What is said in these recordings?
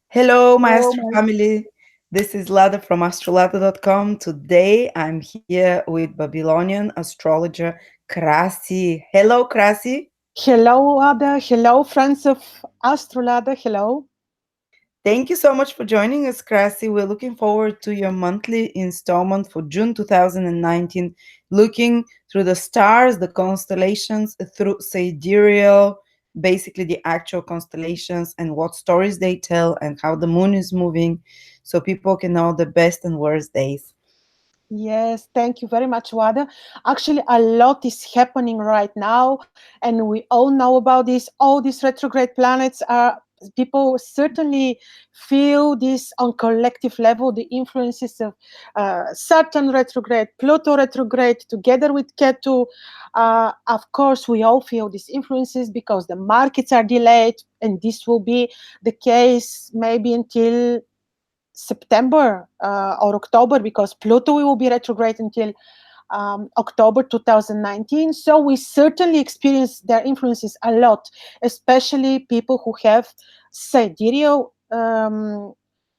Hello, my Oh Astro my. family. This is Lada from astrolada.com. Today I'm here with Babylonian Astrologer Krasi. Hello, Krasi. Hello, Ada. Hello, friends of Astrolada. Hello. Thank you so much for joining us, Krasi. We're looking forward to your monthly installment for June 2019, looking through the stars, the constellations, through sidereal, basically the actual constellations, and what stories they tell, and how the moon is moving, so people can know the best and worst days. Yes, thank you very much, Wada. Actually, a lot is happening right now, and we all know about this. All these retrograde planets are people certainly feel this on collective level, the influences of Saturn retrograde, Pluto retrograde, together with Ketu. Of course, we all feel these influences because the markets are delayed, and this will be the case maybe until September or October, because Pluto will be retrograde until October 2019. So we certainly experience their influences a lot, especially people who have sidereal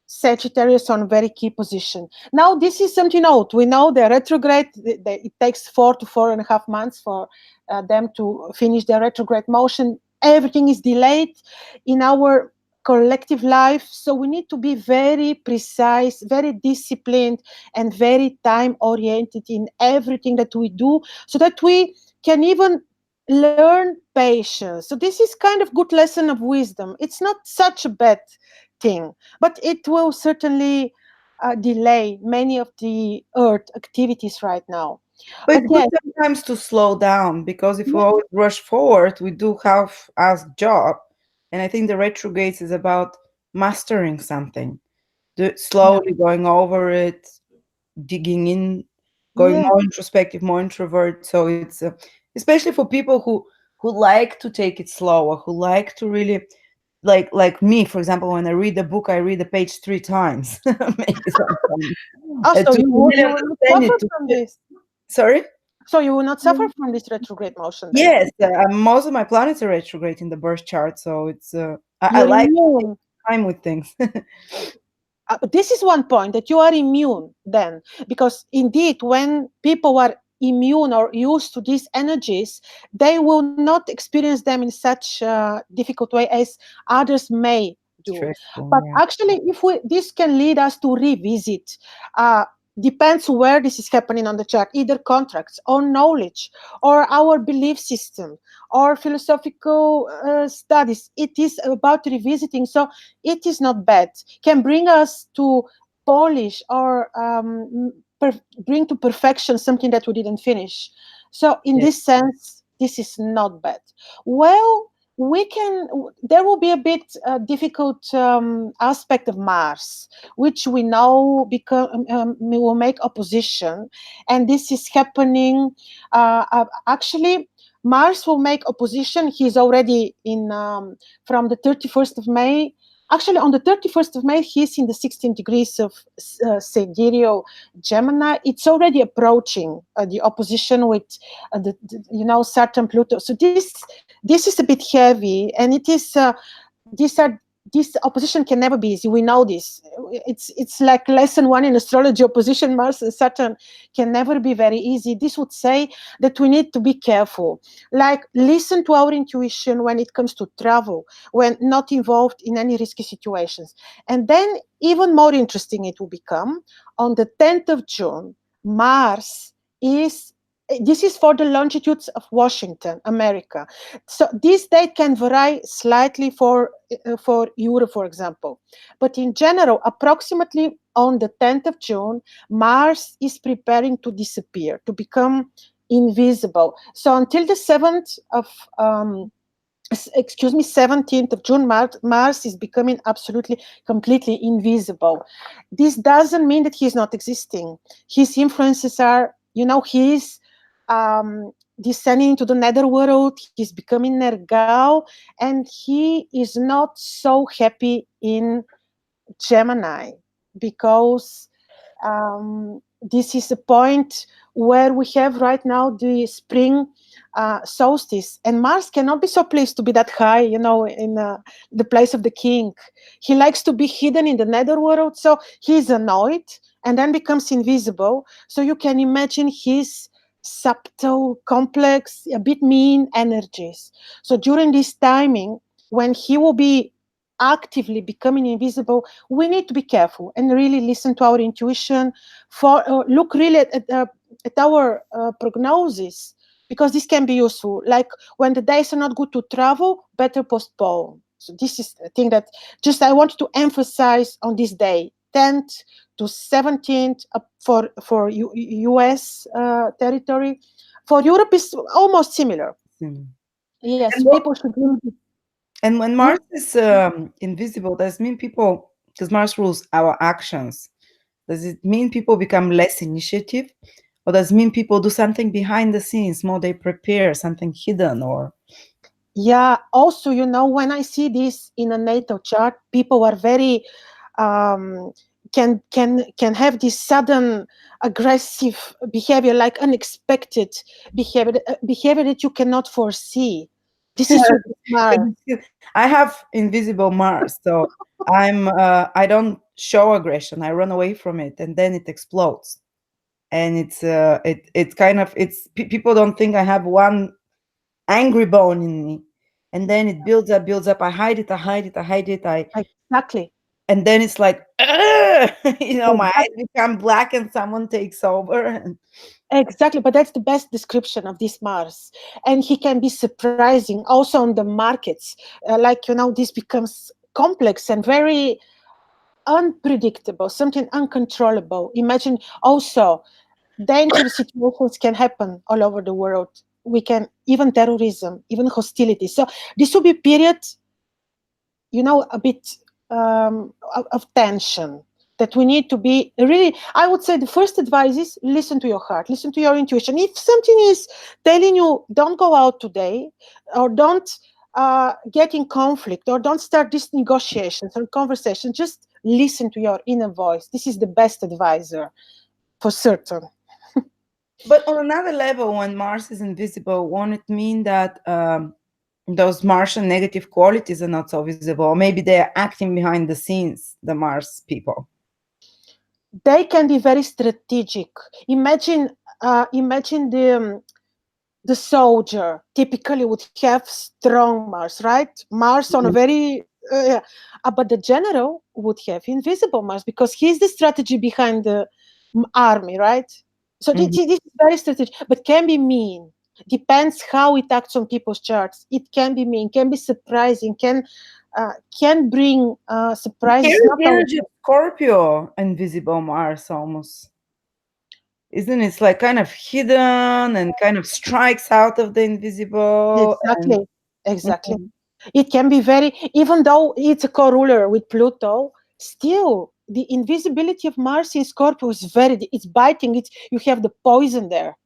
Sagittarius on very key position. Now, this is something out. We know the retrograde, it takes 4 to 4.5 months for them to finish their retrograde motion. Everything is delayed in our collective life. So we need to be very precise, very disciplined, and very time oriented in everything that we do so that we can even learn patience. So this is kind of good lesson of wisdom. It's not such a bad thing, but it will certainly delay many of the earth activities right now. But But it's good yes, sometimes to slow down because if we yeah, always rush forward, we do half-assed job. And I think the retrogrades is about mastering something, yeah, slowly going over it, digging in, going yeah, more introspective, more introvert. So it's especially for people who like to take it slower, who like to really like me, for example, when I read a book, I read the page 3 times, maybe sometimes, also to really you will not understand suffer it. To from this. sorry. So you will not suffer from this retrograde motion then. Yes, most of my planets are retrograde in the birth chart, so it's I You're like to take immune. time with things. This is one point, that you are immune then, because indeed when people are immune or used to these energies, they will not experience them in such a difficult way as others may do. Stressful, But yeah. actually, if we this can lead us to revisit, uh, depends where this is happening on the chart, either contracts or knowledge or our belief system or philosophical studies. It is about revisiting. So it is not bad, can bring us to polish or bring to perfection something that we didn't finish. So in Yes. this sense, this is not bad. Well, we can, there will be a bit difficult aspect of Mars, which we know will make opposition, and this is happening actually. Mars will make opposition. He's already in from the 31st of May. Actually, on the 31st of May, he's in the 16 degrees of sidereal Gemini. It's already approaching the opposition with Saturn, Pluto. So this is a bit heavy, and it is these are this opposition can never be easy. We know this. It's like lesson one in astrology. Opposition Mars and Saturn can never be very easy. This would say that we need to be careful, like listen to our intuition when it comes to travel, when not involved in any risky situations. And then even more interesting it will become on the 10th of June. Mars is this is for the longitudes of Washington, America. So this date can vary slightly for Europe, for example. But in general, approximately on the 10th of June, Mars is preparing to disappear, to become invisible. So until the 7th of excuse me, 17th of June, Mars is becoming absolutely, completely invisible. This doesn't mean that he's not existing. His influences are, he's descending into the netherworld, he's becoming Nergal, and he is not so happy in Gemini because This is a point where we have right now the spring solstice, and Mars cannot be so pleased to be that high, in the place of the king. He likes to be hidden in the netherworld, so he's annoyed and then becomes invisible. So you can imagine his subtle, complex, a bit mean energies. So during this timing, when he will be actively becoming invisible, we need to be careful and really listen to our intuition, for look really at our prognosis, because this can be useful. Like when the days are not good to travel, better postpone. So this is the thing that just I wanted to emphasize on this day, 10th to 17th, for US territory. For Europe is almost similar. Hmm. Yes, And what, people should really and when Hmm? Mars is invisible, does it mean people, because Mars rules our actions, does it mean people become less initiative? Or does it mean people do something behind the scenes, more they prepare something hidden or Yeah, also, when I see this in a natal chart, people are very um, can have this sudden aggressive behavior, like unexpected behavior that you cannot foresee. This is with But Mars. I have invisible Mars, so I don't show aggression. I run away from it, and then it explodes. And it's kind of people don't think I have one angry bone in me, and then it builds up, builds up. I hide it, I hide it, I hide it. Exactly. And then it's like, "Ugh!" My eyes Exactly. become black, and someone takes over. And Exactly, but that's the best description of this Mars, and he can be surprising also on the markets. Like this becomes complex and very unpredictable, something uncontrollable. Imagine also dangerous situations can happen all over the world. We can even terrorism, even hostility. So this will be a period, a bit of tension that we need to be really. I would say the first advice is listen to your heart, listen to your intuition. If something is telling you don't go out today, or don't get in conflict, or don't start these negotiations or conversations, just listen to your inner voice. This is the best advisor for certain. but on another level, when Mars is invisible, won't it mean that those Martian negative qualities are not so visible? Or maybe they are acting behind the scenes, the Mars people. They can be very strategic. Imagine the soldier typically would have strong Mars, right? Mars on a Mhm. very yeah. But the general would have invisible Mars, because he's the strategy behind the army, right? So this, Mhm. this is very strategic, but can be mean. Depends how it acts on people's charts. It can be mean, can be surprising, can bring Here surprises. is Not the only energy of Scorpio, invisible Mars almost. Isn't it? It's like kind of hidden and kind of strikes out of the invisible. And exactly, exactly. Mhm. It can be very, even though it's a co-ruler with Pluto, still the invisibility of Mars in Scorpio is it's biting. You have the poison there.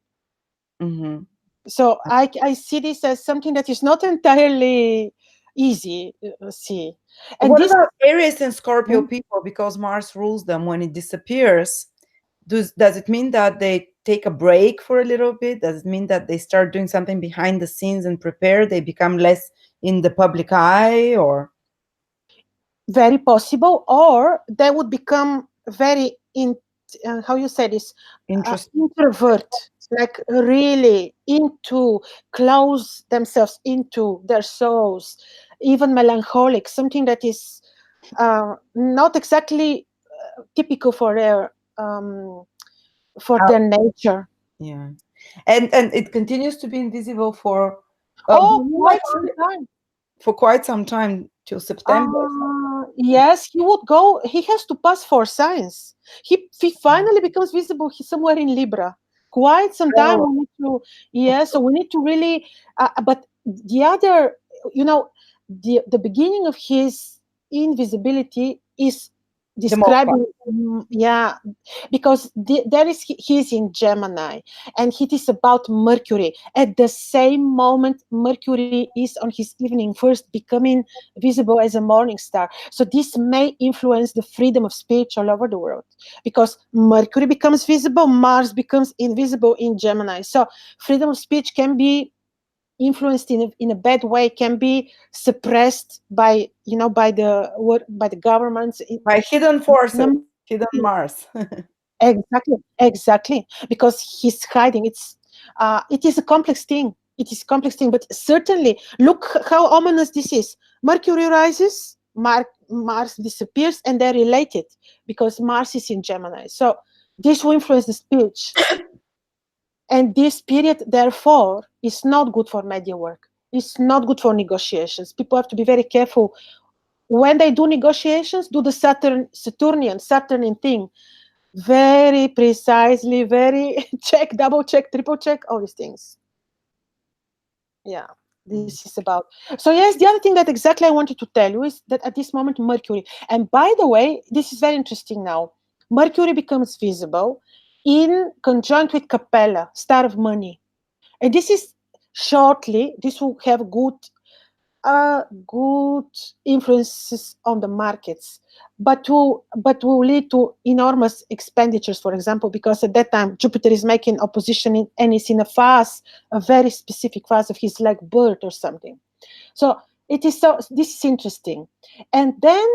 Mhm. So I see this as something that is not entirely easy. See, and What this. about Aries and Scorpio people? Because Mars rules them when it disappears. Does it mean that they take a break for a little bit? Does it mean that they start doing something behind the scenes and prepare? They become less in the public eye, or Very possible, or they would become very how you say this, interesting? introvert, like really into, close themselves into their souls, even melancholic, something that is not exactly typical for Out. their nature. Yeah, and it continues to be invisible for Oh, believe I quite found some it time. for quite some time till September or Yes, he would go. He has to pass for signs. He something. finally becomes visible. He's somewhere in Libra. Quite some time Oh, we need to. Yeah, so we need to really. But the you know, the beginning of his invisibility is The most fun. describing, yeah, because there is he's in Gemini, and it is about Mercury. At the same moment, Mercury is on his evening first, becoming visible as a morning star. So this may influence the freedom of speech all over the world, because Mercury becomes visible, Mars becomes invisible in Gemini. So freedom of speech can be influenced in a bad way, can be suppressed by, by the governments By hidden in a forces, hidden Mars. Exactly, exactly, because he's hiding. It is a complex thing. It is a complex thing, but certainly look how ominous this is. Mercury rises, Mars disappears, and they're related because Mars is in Gemini. So this will influence the speech, and this period, therefore, is not good for media work. It's not good for negotiations. People have to be very careful when they do negotiations. Do the Saturnian thing very precisely, very check, double check, triple check, all these things. Yeah, this is about. So yes, the other thing that exactly I wanted to tell you is that at this moment, Mercury, and by the way, this is very interesting now. Mercury becomes visible in conjunct with Capella, star of money. And this is shortly, this will have good influences on the markets, but will lead to enormous expenditures. For example, because at that time Jupiter is making opposition and is in a very specific phase of his like birth or something. So it is so. This is interesting, and then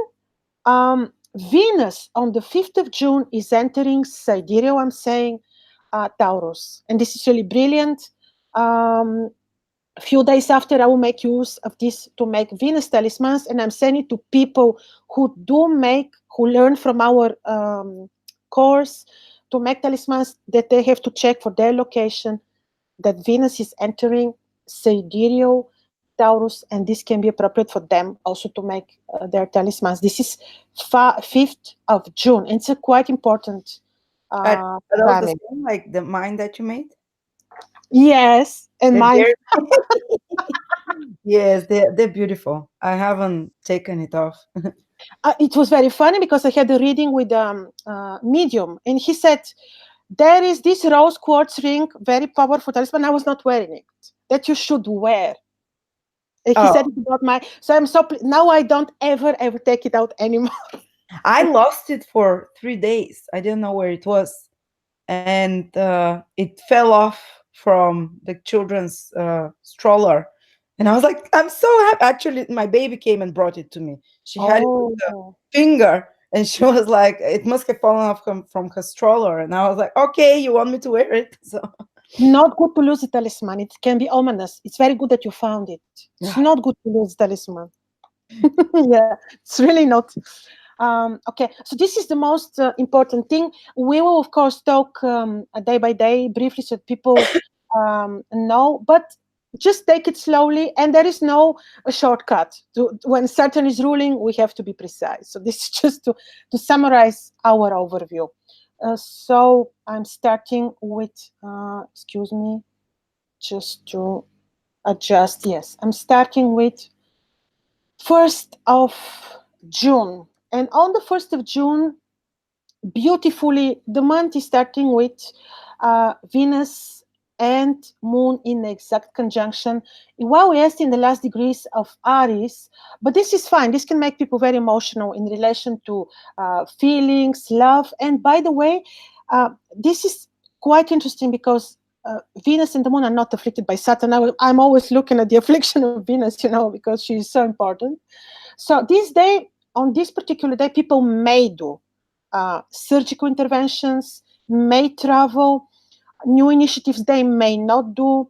Venus on the 5th of June is entering sidereal. I'm saying Taurus, and this is really brilliant. Um, a few days after, I will make use of this to make Venus talismans, and I'm sending it to people who learn from our course to make talismans, that they have to check for their location that Venus is entering sidereal Taurus, and this can be appropriate for them also to make their talismans. This is 5th of June, and it's a quite important Are those the timing. same, like the mine that you made? Yes, and They're mine. very yes, they're beautiful. I haven't taken it off. It was very funny because I had a reading with medium, and he said there is this rose quartz ring, very powerful talisman. I was not wearing it. That you should wear. And he Oh, said it about my. So I'm so now I don't ever take it out anymore. I lost it for 3 days. I didn't know where it was, and it fell off from the children's stroller. And I was like, I'm so happy. Actually, my baby came and brought it to me. She had it with the Oh, finger, and she was like, it must have fallen off from her stroller. And I was like, okay, you want me to wear it? So, not good to lose a talisman. It can be ominous. It's very good that you found it. It's yeah. not good to lose talisman. Yeah, it's really not. Okay, so this is the most important thing. We will, of course, talk day by day briefly so people know, but just take it slowly. And there is no shortcut. When Saturn is ruling, we have to be precise. So this is just to summarize our overview. So I'm starting with, excuse me, just to adjust. Yes, I'm starting with 1st of June. And on the 1st of June, beautifully, the month is starting with Venus and Moon in exact conjunction. Well, yes, in the last degrees of Aries, but this is fine. This can make people very emotional in relation to feelings, love. And by the way, this is quite interesting because Venus and the Moon are not afflicted by Saturn. I'm always looking at the affliction of Venus, because she is so important. So this day, on this particular day, people may do surgical interventions, may travel, new initiatives they may not do.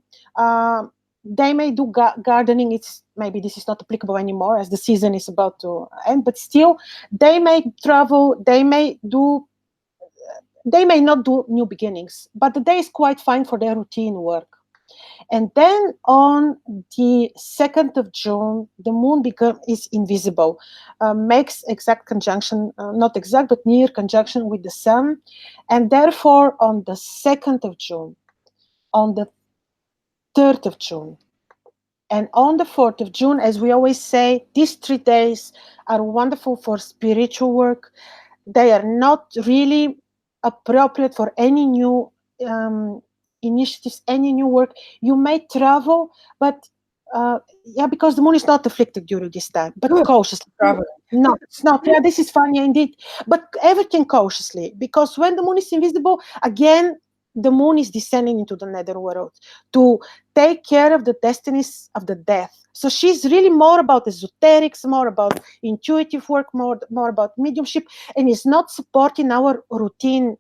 They may do gardening. It's maybe this is not applicable anymore as the season is about to end, but still, they may travel. They may not do new beginnings, but the day is quite fine for their routine work. And then on the 2nd of June, the moon is invisible, makes exact conjunction, not exact, but near conjunction with the sun. And therefore, on the 2nd of June, on the 3rd of June, and on the 4th of June, as we always say, these 3 days are wonderful for spiritual work. they are not really appropriate for any new initiatives, any new work. You may travel, but yeah, because the moon is not afflicted during this time, but Good. cautiously. Travel. No, it's not. Yeah, this is funny indeed. But everything cautiously, because when the moon is invisible, again, the moon is descending into the netherworld to take care of the destinies of the death. So she's really more about esoterics, more about intuitive work, more about mediumship, and is not supporting our routine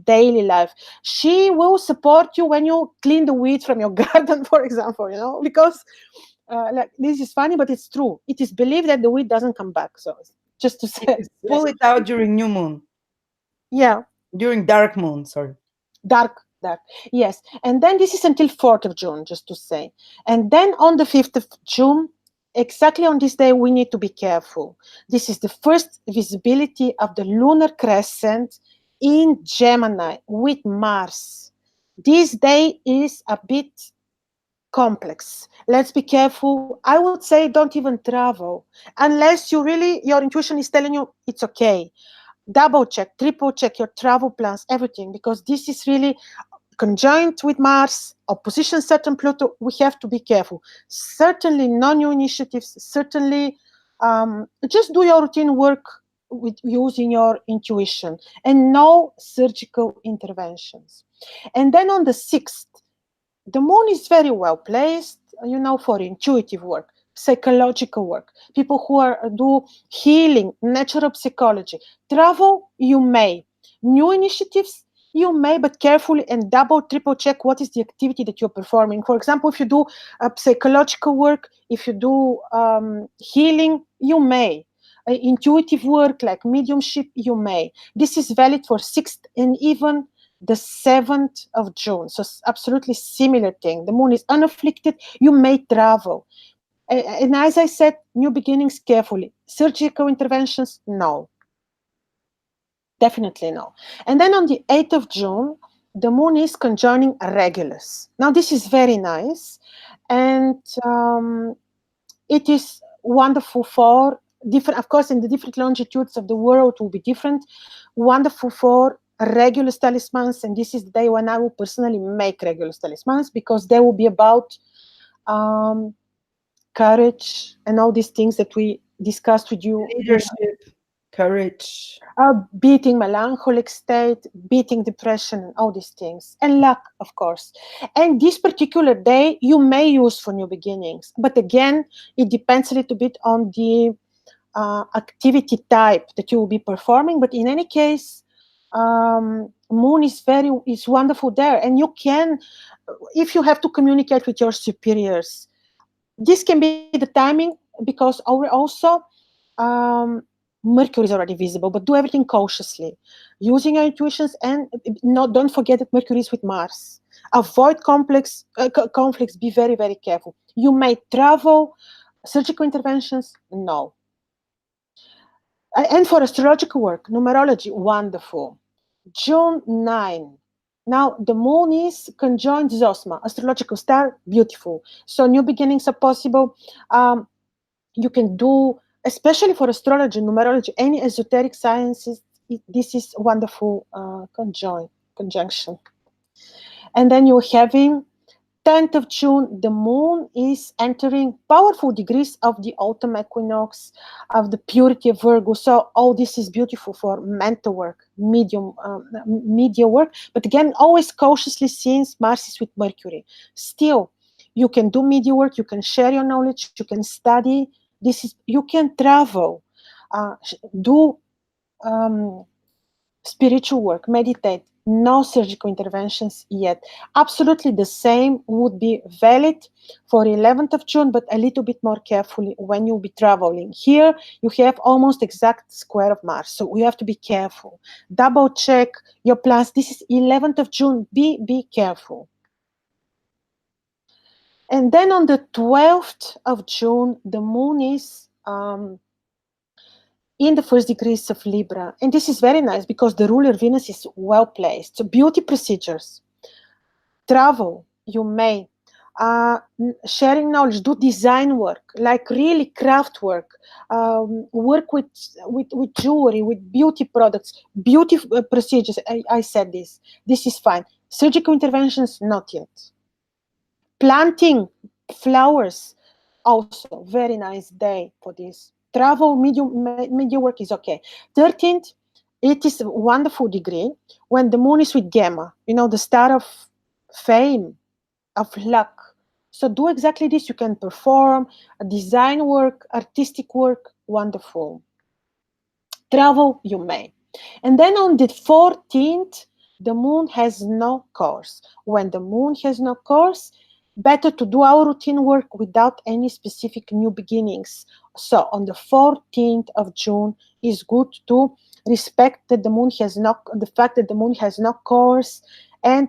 daily life. She will support you when you clean the weeds from your garden, for example, because like, this is funny, but it's true. It is believed that the weed doesn't come back. So just to You say, pull it out during new moon, yeah, during dark moon. Sorry. dark, yes. And then this is until 4th of June, just to say. And then on the 5th of June, exactly on this day, we need to be careful. This is the first visibility of the lunar crescent in Gemini with Mars. This day is a bit complex. Let's be careful. I would say don't even travel unless your intuition is telling you it's okay. Double check, triple check your travel plans, everything, because this is really conjoined with Mars, opposition Saturn, Pluto. We have to be careful. Certainly, no new initiatives. Certainly, just do your routine work with using your intuition, and no surgical interventions. And then on the 6th, the moon is very well placed, for intuitive work, psychological work, people who do healing, natural psychology. Travel, you may. New initiatives, you may, but carefully and double, triple check what is the activity that you're performing. For example, if you do psychological work, if you do healing, you may. Intuitive work like mediumship, you may. This is valid for 6th and even the 7th of June. So absolutely similar thing. The moon is unafflicted. You may travel. And as I said, new beginnings carefully. Surgical interventions, no. Definitely no. And then on the 8th of June, the moon is conjoining Regulus. Now, this is very nice. And it is wonderful for different, of course, in the different longitudes of the world will be different. Wonderful for Regulus talismans, and this is the day when I will personally make Regulus talismans, because they will be about courage and all these things that we discussed with you. Leadership, courage. Beating melancholic state, beating depression, and all these things, and luck, of course. And this particular day you may use for new beginnings, but again, it depends a little bit on the activity type that you will be performing. But in any case, moon is wonderful there, and you can, if you have to communicate with your superiors, this can be the timing, because also Mercury is already visible, but do everything cautiously, using your intuitions, and don't forget that Mercury is with Mars. Avoid conflicts. Be very, very careful. You may travel. Surgical interventions, no. And for astrological work, numerology, wonderful. June 9. Now, the moon is conjoined Zosma, astrological star, beautiful. So new beginnings are possible. You can do, especially for astrology, numerology, any esoteric sciences, this is wonderful conjunction. And then you're having 10th of June, the moon is entering powerful degrees of the autumn equinox, of the purity of Virgo. So all this is beautiful for mental work, media work. But again, always cautiously, since Mars is with Mercury. Still, you can do media work, you can share your knowledge, you can study. You can travel, do spiritual work, meditate. No surgical interventions yet. Absolutely the same would be valid for 11th of June, but a little bit more carefully when you'll be traveling. Here, you have almost exact square of Mars, so we have to be careful. Double check your plans. This is 11th of June. Be careful. And then on the 12th of June, the moon is in the first degrees of Libra. And this is very nice because the ruler Venus is well placed. So beauty procedures, travel, you may. Sharing knowledge, do design work, like really craft work, work with jewelry, with beauty products, beauty procedures. I said this is fine. Surgical interventions, not yet. Planting flowers, also very nice day for this. Travel, medium work is okay. 13th, it is a wonderful degree when the moon is with Gamma, the star of fame, of luck. So do exactly this. You can perform design work, artistic work, wonderful. Travel, you may. And then on the 14th, the moon has no course. When the moon has no course, better to do our routine work without any specific new beginnings. So on the 14th of June is good to respect that the moon has no, the fact that the moon has no course, and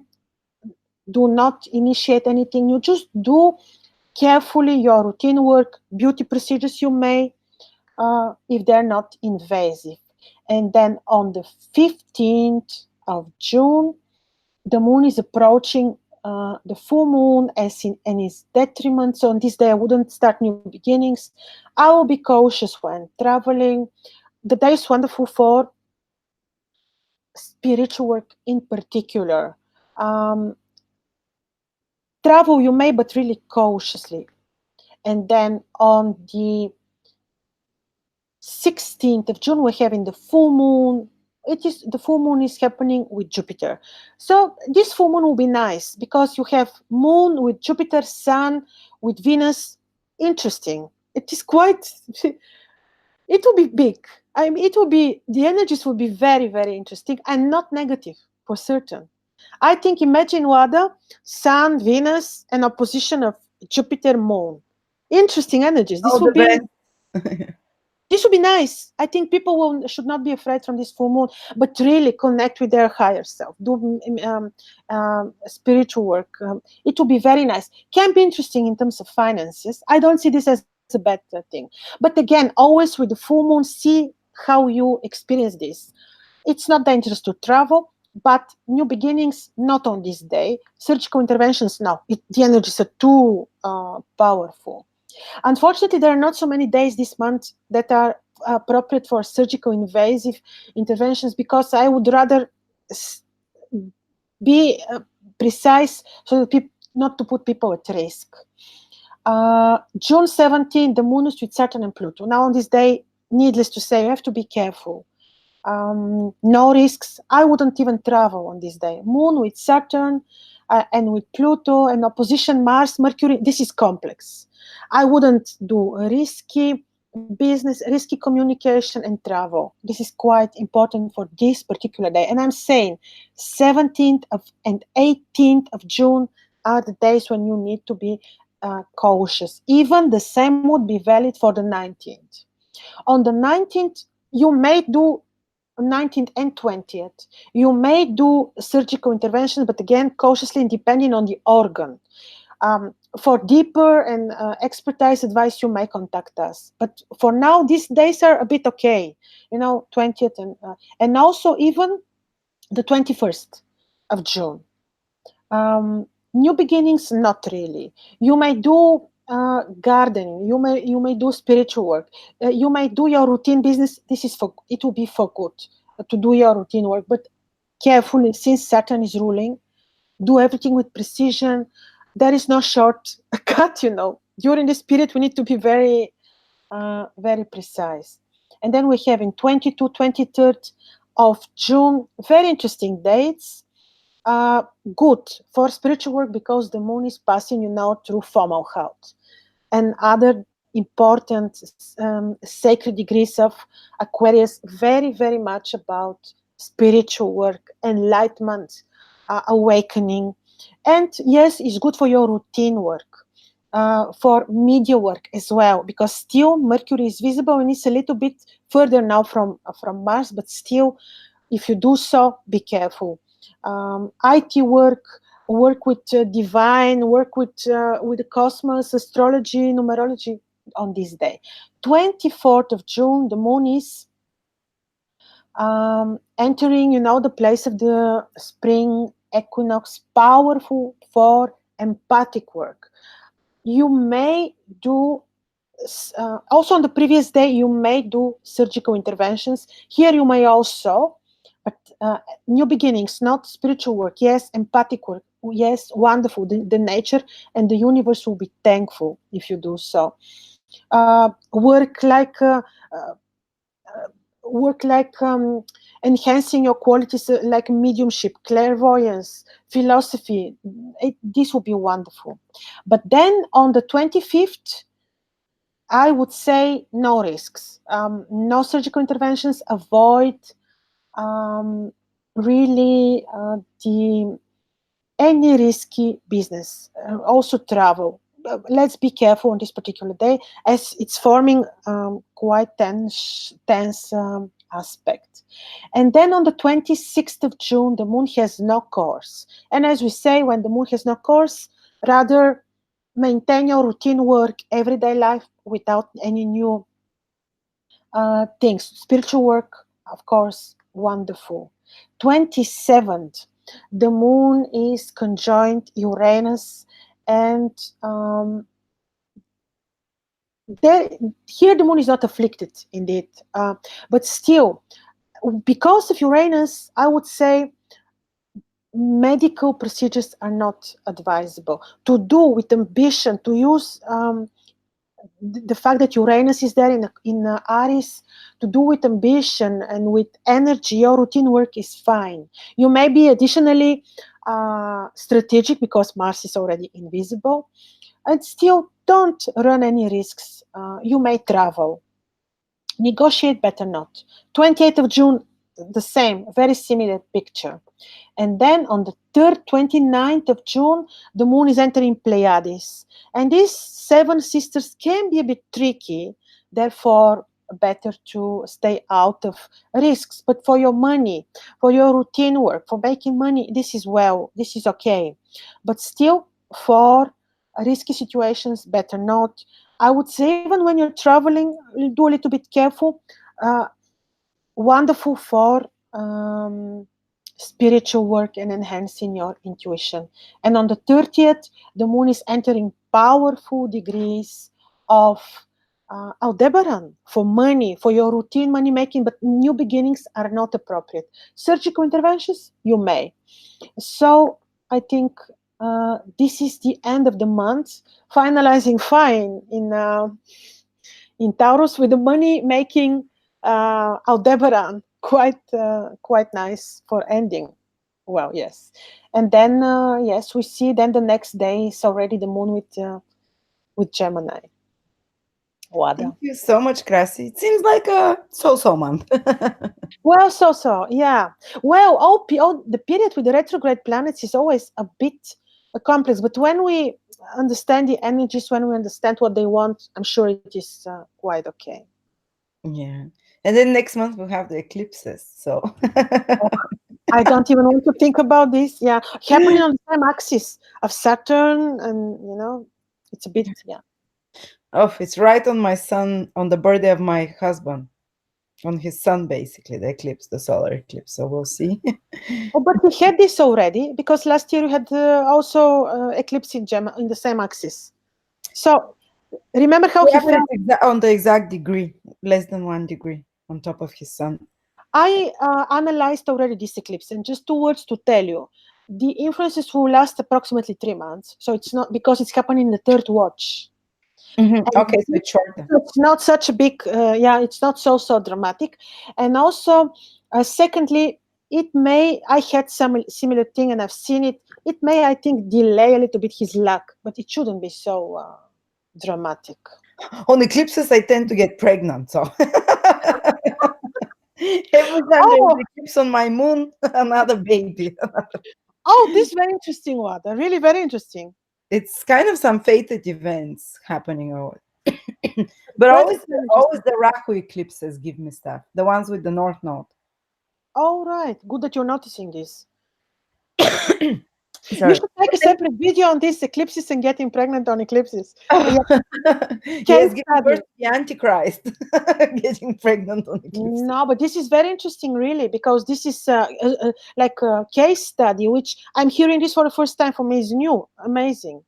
do not initiate anything new. Just do carefully your routine work, beauty procedures you may, if they're not invasive. And then on the 15th of June, the moon is approaching the full moon as in and its detriment. So on this day, I wouldn't start new beginnings. I will be cautious when traveling. The day is wonderful for spiritual work in particular. Um, Travel you may, but really cautiously. And then on the 16th of June, we're having the full moon. The full moon is happening with Jupiter. So this full moon will be nice because you have moon with Jupiter, sun with Venus. Interesting. It is quite, it will be big. I mean, the energies will be very, very interesting and not negative for certain. I think imagine Wada, Sun, Venus, and opposition of Jupiter, Moon. Interesting energies. All the best. This would be nice. I think people should not be afraid from this full moon, but really connect with their higher self. Do spiritual work. It will be very nice. Can be interesting in terms of finances. I don't see this as a bad thing. But again, always with the full moon, see how you experience this. It's not dangerous to travel, but new beginnings not on this day. Surgical interventions, no. The energies are too powerful. Unfortunately, there are not so many days this month that are appropriate for surgical invasive interventions because I would rather be precise so that not to put people at risk. June 17th, the moon is with Saturn and Pluto. Now, on this day, needless to say, you have to be careful. No risks. I wouldn't even travel on this day. Moon with Saturn and with Pluto and opposition Mars, Mercury. This is complex. I wouldn't do risky business, risky communication and travel. This is quite important for this particular day. And I'm saying 17th and 18th of June are the days when you need to be cautious. Even the same would be valid for the 19th. On the 19th, you may do 19th and 20th. You may do surgical interventions, but again, cautiously and depending on the organ. For deeper and expertise advice, you may contact us. But for now, these days are a bit okay. 20th and also even the 21st of June. New beginnings, not really. You may do gardening. You may do spiritual work. You may do your routine business. It will be for good to do your routine work, but carefully, since Saturn is ruling. Do everything with precision. There is no shortcut. During this period, we need to be very, very precise. And then we have in 22, 23rd of June, very interesting dates. Good for spiritual work because the moon is passing, through Fomalhaut and other important sacred degrees of Aquarius. Very, very much about spiritual work, enlightenment, awakening. And yes, it's good for your routine work, for media work as well, because still Mercury is visible and it's a little bit further now from Mars, but still, if you do so, be careful. IT work with divine, work with the cosmos, astrology, numerology on this day. 24th of June, the moon is entering, the place of the spring equinox, powerful for empathic work. You may do also on the previous day you may do surgical interventions. Here you may also, but new beginnings, not spiritual work. Yes, empathic work. Yes, wonderful. The nature and the universe will be thankful if you do so. Work like enhancing your qualities, like mediumship, clairvoyance, philosophy. This will be wonderful. But then on the 25th, I would say no risks, no surgical interventions. Avoid um, really the any risky business. Also travel. Let's be careful on this particular day, as it's forming quite tense aspect. And then on the 26th of June, the moon has no course. And as we say, when the moon has no course, rather maintain your routine work, everyday life without any new things. Spiritual work, of course, wonderful. 27th, the moon is conjoined Uranus, and there, here the moon is not afflicted, indeed, but still, because of Uranus, I would say medical procedures are not advisable. To do with ambition, to use the fact that Uranus is there in Aries, to do with ambition and with energy, your routine work is fine. You may be additionally strategic because Mars is already invisible, and still don't run any risks. You may travel. Negotiate, better not. 28th of June, the same, very similar picture. And then on the 3rd, 29th of June, the moon is entering Pleiades. And these seven sisters can be a bit tricky, therefore, better to stay out of risks. But for your money, for your routine work, for making money, this is okay. But still, for risky situations, better not. I would say, even when you're traveling, do a little bit careful. Uh, Wonderful for spiritual work and enhancing your intuition. And on the 30th, the moon is entering powerful degrees of Aldebaran for money, for your routine money making, but new beginnings are not appropriate. Surgical interventions, you may. So I think this is the end of the month, finalizing fine in Taurus with the money making Aldebaran, quite nice for ending. Well, yes, and then yes, we see. Then the next day is already the moon with Gemini. Wada. Thank you so much, Krasi. It seems like a so-so month. Well, yeah. Well, all the period with the retrograde planets is always a bit complex, but when we understand the energies, when we understand what they want, I'm sure it is quite okay. Yeah. And then next month we'll have the eclipses. So I don't even want to think about this. Yeah, happening on the same axis of Saturn, and it's a bit, yeah. oh, it's right on my son, on the birthday of my husband, on his son, basically, the eclipse, the solar eclipse. So we'll see. Oh, but we had this already because last year we had also eclipse in Gemma in the same axis. So remember how We he have it felt. on the exact degree, less than 1 degree on top of his sun. I analyzed already this eclipse, and just two words to tell you: the influences will last approximately 3 months. So it's not because it's happening in the third watch. Okay, so And it's shorter. it's not such a big, yeah, it's not so dramatic. And also, secondly, it may, I had some similar thing and I've seen it. It may, I think, delay a little bit his luck, but it shouldn't be so dramatic. On eclipses, I tend to get pregnant. So every time there's Oh, an eclipse on my moon, another baby. oh, this is very interesting, Wada. Really very interesting. It's kind of some fated events happening. But Quite always, very always interesting. the Rahu eclipses give me stuff. The ones with the north node. All right, good that you're noticing this. You Sorry. should make a separate video on these eclipses and getting pregnant on eclipses. Yeah, case Yes, giving birth study. to the Antichrist, getting pregnant on eclipses. No, but this is very interesting, really, because this is like a case study, which I'm hearing this for the first time. For me is new, amazing.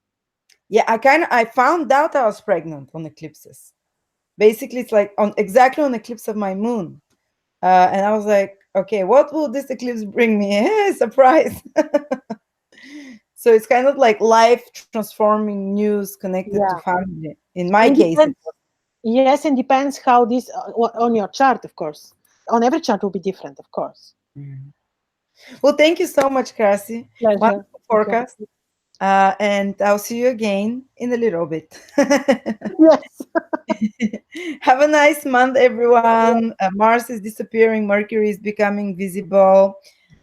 Yeah, I found out I was pregnant on eclipses. Basically, it's like on exactly on eclipse of my moon. And I was like, okay, what will this eclipse bring me? Surprise. So it's kind of like life transforming news connected to Yeah, family. In my and case, it depends. Yes, and depends how this on your chart, of course. On every chart will be different, of course. was. Well, thank you so much, Krasi. Pleasure. Wonderful Thank you. forecast. And I'll see you again in a little bit. Yes. Have a nice month, everyone. Mars is disappearing, Mercury is becoming visible.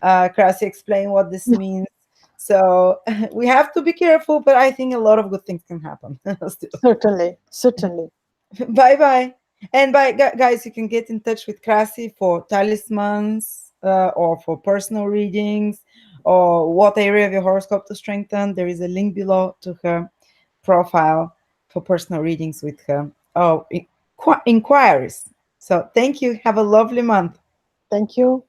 Krasi explained what this means. So we have to be careful, but I think a lot of good things can happen still. Certainly, certainly. Bye bye. And guys, you can get in touch with Krasi for talismans or for personal readings or what area of your horoscope to strengthen. There is a link below to her profile for personal readings with her. Oh, inquiries. So thank you. Have a lovely month. Thank you.